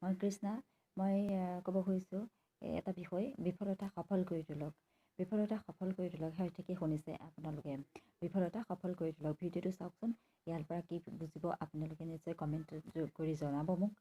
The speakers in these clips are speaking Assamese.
মই কৃষ্ণা মই ক'ব খুজিছোঁ এটা বিষয় বিফলতা সফল কৰি তোলক। বিফলতা সফল কৰি তোলক। হয়, ঠিকেই শুনিছে আপোনালোকে। বিফলতা সফল কৰি তোলক। ভিডিঅ'টো চাওকচোন, ইয়াৰ পৰা কি বুজিব আপোনালোকে নিশ্চয় কমেণ্ট কৰি জনাব মোক।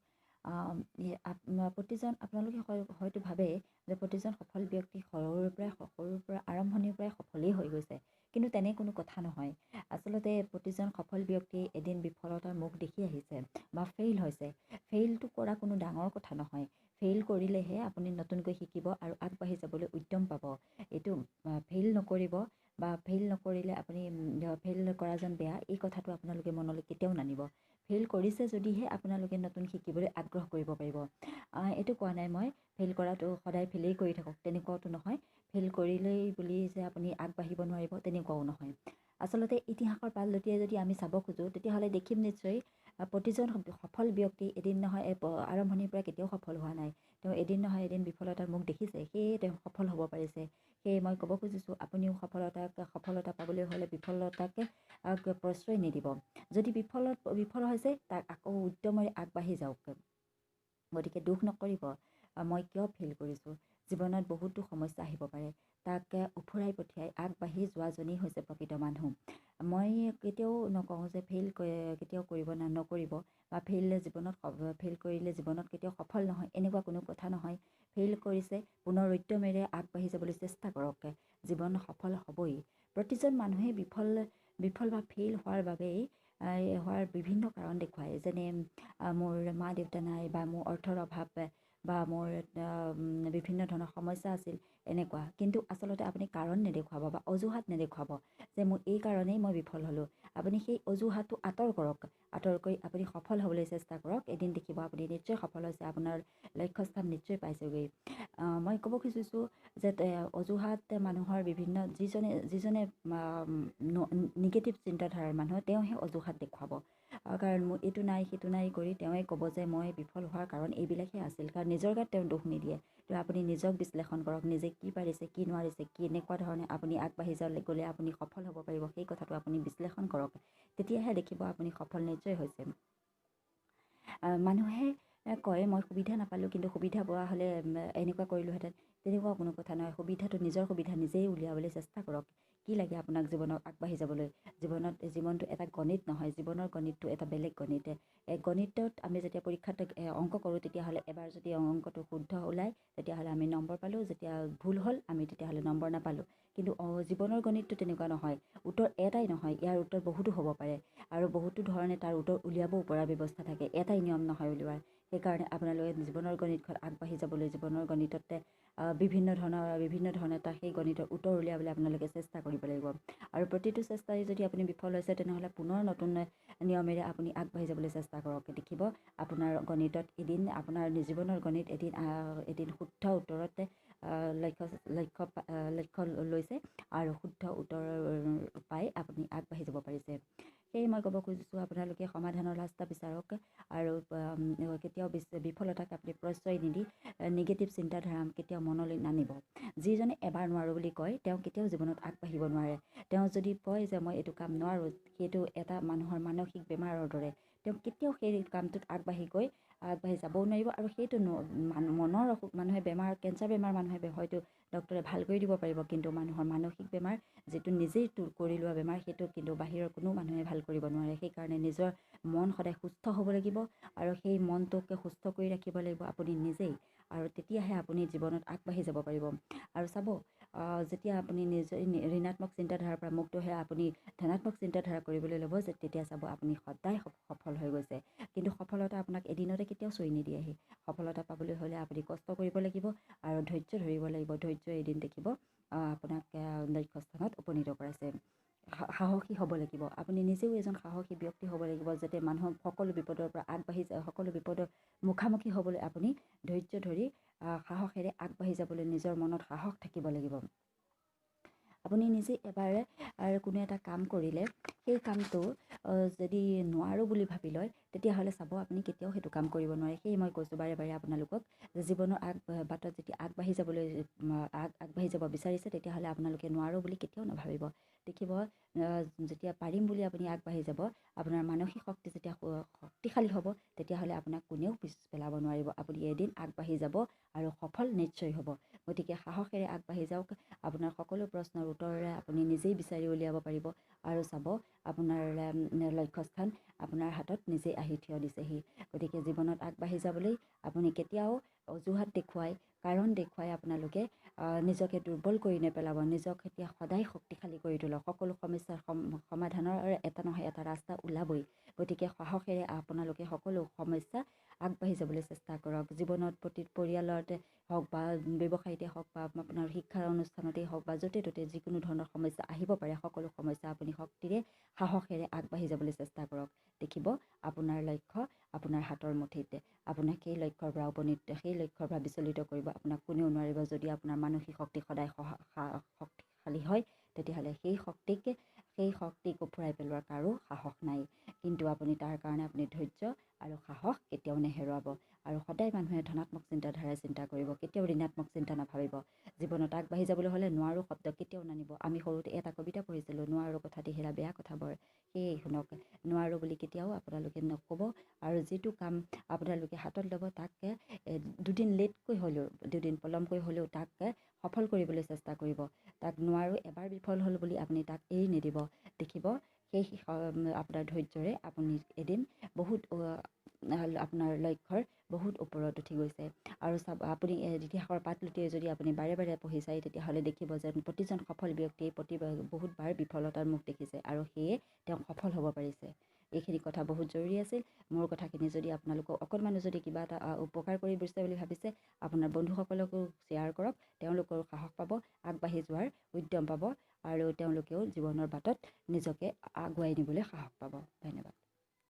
প্ৰতিজন আপোনালোকে হয়তো ভাবে যে প্ৰতিজন সফল ব্যক্তি সৰুৰ পৰা আৰম্ভণিৰ পৰাই সফলেই হৈ গৈছে, কিন্তু তেনে কোনো কথা নহয়। আচলতে প্ৰতিজন সফল ব্যক্তিয়ে এদিন বিফলতাৰ মুখ দেখি আহিছে বা ফেইল হৈছে। ফেইলটো কৰা কোনো ডাঙৰ কথা নহয়। ফেইল কৰিলেহে আপুনি নতুনকৈ শিকিব আৰু আগবাঢ়ি যাবলৈ উদ্যম পাব। এইটো ফেইল নকৰিব বা ফেইল নকৰিলে আপুনি ফেইল কৰা যেন বেয়া, এই কথাটো আপোনালোকে মনলৈ কেতিয়াও নানিব। ফেইল কৰিছে যদিহে আপোনালোকে নতুন শিকিবলৈ আগ্ৰহ কৰিব পাৰিব। এইটো কোৱা নাই মই ফেইল কৰাটো সদায় ফেইলেই কৰি থাকক, তেনেকুৱাতো নহয়। ফেইল কৰিলেই বুলি যে আপুনি আগবাঢ়িব নোৱাৰিব, তেনেকুৱাও নহয়। আচলতে ইতিহাসৰ পাল লুটিয়াই যদি আমি চাব খোজোঁ, তেতিয়াহ'লে দেখিম নিশ্চয় প্ৰতিজন সফল ব্যক্তি এদিন নহয় আৰম্ভণিৰ পৰা কেতিয়াও সফল হোৱা নাই। তেওঁ এদিন নহয় এদিন বিফলতাৰ মুখ দেখিছে, সেয়ে তেওঁ সফল হ'ব পাৰিছে। সেয়ে মই ক'ব খুজিছোঁ, আপুনিও সফলতা পাবলৈ হ'লে বিফলতাক প্ৰশ্ৰয় নিদিব। যদি বিফল হৈছে, তাক আকৌ উদ্যমেৰে আগবাঢ়ি যাওক। গতিকে দুখ নকৰিব, মই কিয় ফেইল কৰিছোঁ। জীৱনত বহুতো সমস্যা আহিব পাৰে, তাক উফৰাই পঠিয়াই আগবাঢ়ি যোৱাজনেই হৈছে প্ৰকৃত মানুহ। মই কেতিয়াও নকওঁ যে ফেইল কেতিয়াও নকৰিব বা ফেইল কৰিলে জীৱনত কেতিয়াও সফল নহয়, এনেকুৱা কোনো কথা নহয়। ফেইল কৰিছে, পুনৰ উদ্যমেৰে আগবাঢ়ি যাবলৈ চেষ্টা কৰক। জীৱন সফল হ'বই। প্ৰতিজন মানুহে বিফল বা ফেইল হোৱাৰ বাবেই হোৱাৰ বিভিন্ন কাৰণ দেখুৱায়, যেনে মোৰ মা দেউতা নাই বা মোৰ অৰ্থৰ অভাৱ বা মোৰ বিভিন্ন ধৰণৰ সমস্যা আছিল, এনেকুৱা। কিন্তু আচলতে আপুনি কাৰণ নেদেখুৱাব বা অজুহাত নেদেখুৱাব যে মোৰ এই কাৰণেই মই বিফল হ'লোঁ। আপুনি সেই অজুহাতটো আঁতৰ কৰক। আঁতৰ কৰি আপুনি সফল হ'বলৈ চেষ্টা কৰক। এদিন দেখিব আপুনি নিশ্চয় সফল হৈছে, আপোনাৰ লক্ষ্যস্থান নিশ্চয় পাইছেগৈ। মই ক'ব খুজিছোঁ যে অজুহাত মানুহৰ বিভিন্ন যিজনে নিগেটিভ চিন্তাধাৰাৰ মানুহ, তেওঁহে অজুহাত দেখুৱাব। কাৰণ মোৰ এইটো নাই সেইটো নাই কৰি তেওঁৱে ক'ব যে মই বিফল হোৱাৰ কাৰণ এইবিলাকহে আছিল। কাৰণ নিজৰ গাত তেওঁ দুখ নিদিয়ে। তো আপুনি নিজক বিশ্লেষণ কৰক, নিজে কি পাৰিছে কি নোৱাৰিছে, কেনেকুৱা ধৰণে আপুনি আগবাঢ়ি গ'লে আপুনি সফল হ'ব পাৰিব, সেই কথাটো আপুনি বিশ্লেষণ কৰক। তেতিয়াহে দেখিব আপুনি সফল নিশ্চয় হৈছে। মানুহে কয় মই সুবিধা নাপালোঁ, কিন্তু সুবিধা পোৱা হ'লে এনেকুৱা কৰিলোঁহেঁতেন, তেনেকুৱা কোনো কথা নহয়। নিজৰ সুবিধা নিজেই উলিয়াবলৈ চেষ্টা কৰক। কি লাগে আপোনাক জীৱনত আগবাঢ়ি যাবলৈ? জীৱনটো এটা গণিত নহয়, জীৱনৰ গণিতটো এটা বেলেগ গণিত। গণিতত আমি যেতিয়া পৰীক্ষাত অংক কৰোঁ, তেতিয়াহ'লে এবাৰ যদি অংকটো শুদ্ধ ওলায়, তেতিয়াহ'লে আমি নম্বৰ পালোঁ। যেতিয়া ভুল হ'ল, আমি তেতিয়াহ'লে নম্বৰ নাপালোঁ। কিন্তু জীৱনৰ গণিতটো তেনেকুৱা নহয়। উত্তৰ এটাই নহয়, ইয়াৰ উত্তৰ বহুতো হ'ব পাৰে আৰু বহুতো ধৰণে তাৰ উত্তৰ উলিয়াবও পৰা ব্যৱস্থা থাকে। এটাই নিয়ম নহয় উলিওৱাৰ। সেইকাৰণে আপোনালোকে জীৱনৰ গণিতখন আগবাঢ়ি যাবলৈ জীৱনৰ গণিততে বিভিন্ন ধৰণে তাৰ সেই গণিতৰ উত্তৰ উলিয়াবলৈ আপোনালোকে চেষ্টা কৰিব লাগিব। আৰু প্ৰতিটো চেষ্টাই যদি আপুনি বিফল হৈছে, তেনেহ'লে পুনৰ নতুন নিয়মেৰে আপুনি আগবাঢ়ি যাবলৈ চেষ্টা কৰক। দেখিব আপোনাৰ গণিতত আপোনাৰ জীৱনৰ গণিত এদিন শুদ্ধ উত্তৰতে লক্ষ্য লৈছে আৰু শুদ্ধ উত্তৰ পাই আপুনি আগবাঢ়ি যাব পাৰিছে। সেয়ে মই ক'ব খুজিছোঁ, আপোনালোকে সমাধানৰ ৰাস্তা বিচাৰক আৰু কেতিয়াও বিফলতাক আপুনি প্ৰশ্ৰয় নিদি নিগেটিভ চিন্তাধাৰা কেতিয়াও মনলৈ নানিব। যিজনে এবাৰ নোৱাৰোঁ বুলি কয়, তেওঁ কেতিয়াও জীৱনত আগবাঢ়িব নোৱাৰে। তেওঁ যদি কয় যে মই এইটো কাম নোৱাৰোঁ, সেইটো এটা মানুহৰ মানসিক বেমাৰৰ দৰে। তেওঁ কেতিয়াও সেই কামটোত আগবাঢ়ি যাবও নোৱাৰিব। আৰু সেইটো মনৰ অসুখ মানুহে কেঞ্চাৰ বেমাৰ মানুহে হয়তো ডক্টৰে ভাল কৰি দিব পাৰিব, কিন্তু মানুহৰ মানসিক বেমাৰ, যিটো নিজেই কৰি লোৱা বেমাৰ, সেইটো কিন্তু বাহিৰৰ কোনো মানুহে ভাল কৰিব নোৱাৰে। সেইকাৰণে নিজৰ মন সদায় সুস্থ হ'ব লাগিব আৰু সেই মনটোক সুস্থ কৰি ৰাখিব লাগিব আপুনি নিজেই। আৰু তেতিয়াহে আপুনি জীৱনত আগবাঢ়ি যাব পাৰিব। আৰু চাব, যেতিয়া আপুনি ঋণাত্মক চিন্তাধাৰাৰ পৰা মুক্ত হৈ আপুনি ধনাত্মক চিন্তাধাৰা কৰিবলৈ ল'ব, তেতিয়া চাব আপুনি সদায় সফল হৈ গৈছে। কিন্তু সফলতা আপোনাক এদিনতে কেতিয়াও চুই নিদিয়েহি। সফলতা পাবলৈ হ'লে আপুনি কষ্ট কৰিব লাগিব আৰু ধৈৰ্য ধৰিব লাগিব। ধৈৰ্য এদিন দেখিব আপোনাক লক্ষ্যস্থানত উপনীত কৰাইছে। সাহসী হ'ব লাগিব। আপুনি নিজেও এজন সাহসী ব্যক্তি হ'ব লাগিব, যাতে মানুহক সকলো বিপদৰ পৰা আগবাঢ়ি যায়, সকলো বিপদৰ মুখামুখি হ'বলৈ আপুনি ধৈৰ্য ধৰি সাহসেৰে আগবাঢ়ি যাবলৈ নিজৰ মনত সাহস থাকিব লাগিব। আপুনি নিজে এবাৰ কোনো এটা কাম কৰিলে, সেই কামটো যদি নোৱাৰোঁ বুলি ভাবি লয়, তেতিয়াহ'লে চাব আপুনি কেতিয়াও সেইটো কাম কৰিব নোৱাৰে। সেয়ে মই কৈছোঁ বাৰে বাৰে আপোনালোকক যে জীৱনৰ বাটত যেতিয়া আগবাঢ়ি যাব বিচাৰিছে, তেতিয়াহ'লে আপোনালোকে নোৱাৰোঁ বুলি কেতিয়াও নাভাবিব। দেখিব যেতিয়া পাৰিম বুলি আপুনি আগবাঢ়ি যাব, আপোনাৰ মানসিক শক্তি যেতিয়া শক্তিশালী হ'ব, তেতিয়াহ'লে আপোনাক কোনেও পিছ পেলাব নোৱাৰিব। আপুনি এদিন আগবাঢ়ি যাব আৰু সফল নিশ্চয় হ'ব। গতিকে সাহসেৰে আগবাঢ়ি যাওক। আপোনাৰ সকলো প্ৰশ্নৰ উত্তৰেৰে আপুনি নিজেই বিচাৰি উলিয়াব পাৰিব আৰু চাব আপোনাৰ লক্ষ্যস্থান আপোনাৰ হাতত নিজেই আহি থিয় দিছেহি। গতিকে জীৱনত আগবাঢ়ি যাবলৈ আপুনি কেতিয়াও অজুহাত দেখুৱাই, কাৰণ দেখুৱাই আপোনালোকে নিজকে দুৰ্বল কৰি নেপেলাব। নিজক এতিয়া সদায় শক্তিশালী কৰি তোলক। সকলো সমস্যাৰ সমাধানৰ এটা নহয় এটা ৰাস্তা ওলাবই। গতিকে সাহসেৰে আপোনালোকে সকলো সমস্যা আগবাঢ়ি যাবলৈ চেষ্টা কৰক। জীৱনত পৰিয়ালতে হওক বা ব্যৱসায়তে হওক বা আপোনাৰ শিক্ষাৰ অনুষ্ঠানতেই হওক বা য'তে ত'তে যিকোনো ধৰণৰ সমস্যা আহিব পাৰে, সকলো সমস্যা আপুনি শক্তিৰে সাহসেৰে আগবাঢ়ি যাবলৈ চেষ্টা কৰক। দেখিব আপোনাৰ লক্ষ্য আপোনাৰ হাতৰ মুঠিত। আপোনাক সেই লক্ষ্যৰ পৰা সেই লক্ষ্যৰ পৰা বিচলিত কৰিব আপোনাক কোনেও নোৱাৰিব। যদি আপোনাৰ মানসিক শক্তি সদায় শক্তিশালী হয়, তেতিয়াহ'লে সেই শক্তিক ওফৰাই পেলোৱাৰ কাৰো সাহস নাই। কিন্তু আপুনি তাৰ কাৰণে আপুনি ধৈৰ্য আৰু সাহস কেতিয়াও নেহেৰুৱাব। আৰু সদায় মানুহে ধনাত্মক চিন্তাধাৰাৰে চিন্তা কৰিব, কেতিয়াও ঋণাত্মক চিন্তা নাভাবিব। জীৱনত আগবাঢ়ি যাবলৈ হ'লে নোৱাৰো শব্দ কেতিয়াও নানিব। আমি সৰুতে এটা কবিতা পঢ়িছিলোঁ, নোৱাৰো কথাটি হেৰা বেয়া কথা বৰ। সেয়ে শুনক, নোৱাৰো বুলি কেতিয়াও আপোনালোকে নক'ব। আৰু যিটো কাম আপোনালোকে হাতত ল'ব, তাক দুদিন লেটকৈ হ'লেও, দুদিন পলমকৈ হ'লেও তাক সফল কৰিবলৈ চেষ্টা কৰিব। তাক নোৱাৰো এবাৰ বিফল হ'ল বুলি আপুনি তাক এৰি নিদিব। দেখিব সেই আপোনাৰ ধৈৰ্যৰে আপুনি এদিন বহুত আপোনাৰ লক্ষ্যৰ বহুত ওপৰত উঠি গৈছে। আৰু চাব, আপুনি ইতিহাসৰ পাত লুটিয়াই যদি আপুনি বাৰে বাৰে পঢ়ি চায়, তেতিয়াহ'লে দেখিব যে প্ৰতিজন সফল ব্যক্তিয়ে বহুতবাৰ বিফলতাৰ মুখ দেখিছে আৰু সেয়ে তেওঁ সফল হ'ব পাৰিছে। এইখিনি কথা বহুত জৰুৰী আছিল। মোৰ কথাখিনি যদি আপোনালোকক অকণমানো যদি কিবা এটা উপকাৰ কৰি দিছে বুলি ভাবিছে, আপোনাৰ বন্ধুসকলকো শ্বেয়াৰ কৰক। তেওঁলোকেও সাহস পাব, আগবাঢ়ি যোৱাৰ উদ্যম পাব আৰু তেওঁলোকেও জীৱনৰ বাটত নিজকে আগুৱাই নিবলৈ সাহস পাব। ধন্যবাদ।